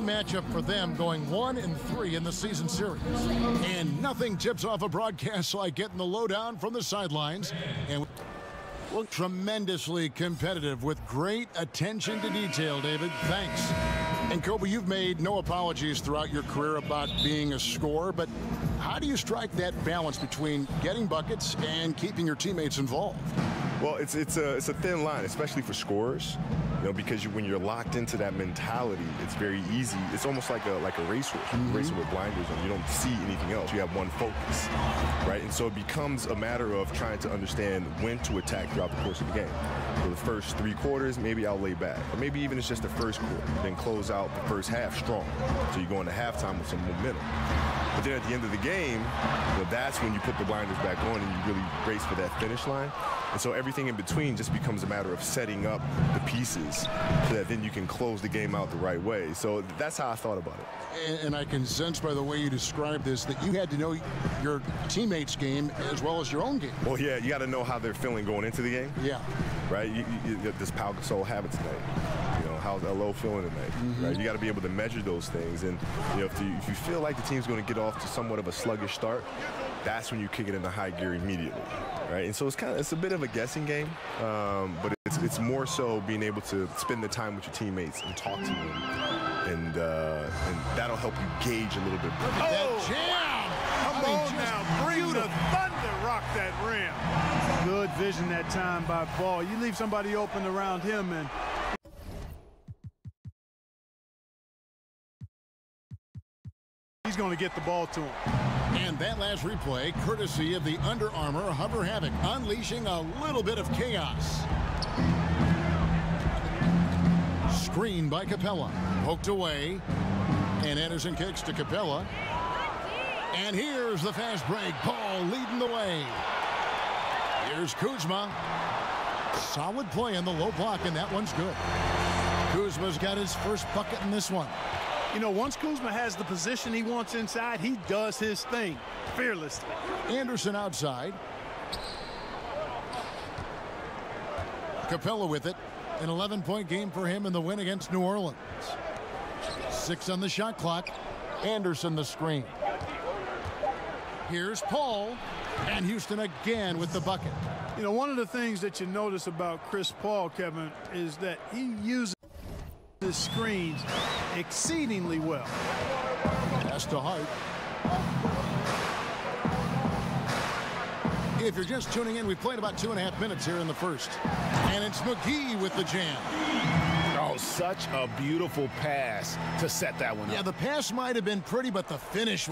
matchup for them, going 1-3 in the season series. And nothing tips off a broadcast like getting the lowdown from the sidelines. And well, tremendously competitive with great attention to detail, David. Thanks. And Kobe, you've made no apologies throughout your career about being a scorer, but how do you strike that balance between getting buckets and keeping your teammates involved? Well, it's a thin line, especially for scorers, because when you're locked into that mentality, it's very easy. It's almost like a racehorse, racing with blinders on. You don't see anything else. You have one focus, right? And so it becomes a matter of trying to understand when to attack throughout the course of the game. For the first 3 quarters, maybe I'll lay back, or maybe even it's just the first quarter, then close out the first half strong. So you go into halftime with some momentum. But then at the end of the game, that's when you put the blinders back on and you really race for that finish line. And so everything in between just becomes a matter of setting up the pieces so that then you can close the game out the right way. So that's how I thought about it. And I can sense by the way you described this that you had to know your teammates' game as well as your own game. Well, yeah, you got to know how they're feeling going into the game. Yeah. Right? Does Pau Gasol have it tonight? How's LO feeling tonight? Right? You got to be able to measure those things. And if you feel like the team's going to get off to somewhat of a sluggish start, that's when you kick it into high gear immediately. Right? And so it's a bit of a guessing game, but it's more so being able to spend the time with your teammates and talk to them, and that'll help you gauge a little bit. That jam! Come on now, bring the thunder, rock that rim. Good vision that time by Ball. You leave somebody open around him, and he's going to get the ball to him. And that last replay, courtesy of the Under Armour Hover Havoc, unleashing a little bit of chaos. Screen by Capella, poked away, and Anderson kicks to Capella. And here's the fast break. Paul leading the way. Here's Kuzma. Solid play in the low block, and that one's good. Kuzma's got his first bucket in this one. Once Kuzma has the position he wants inside, he does his thing fearlessly. Anderson outside. Capella with it. An 11-point game for him in the win against New Orleans. 6 on the shot clock. Anderson the screen. Here's Paul. And Houston again with the bucket. One of the things that you notice about Chris Paul, Kevin, is that he uses the screens exceedingly well. Pass to Hart. If you're just tuning in, we've played about 2.5 minutes here in the first. And it's McGee with the jam. Oh, such a beautiful pass to set that one up. Yeah, the pass might have been pretty, but the finish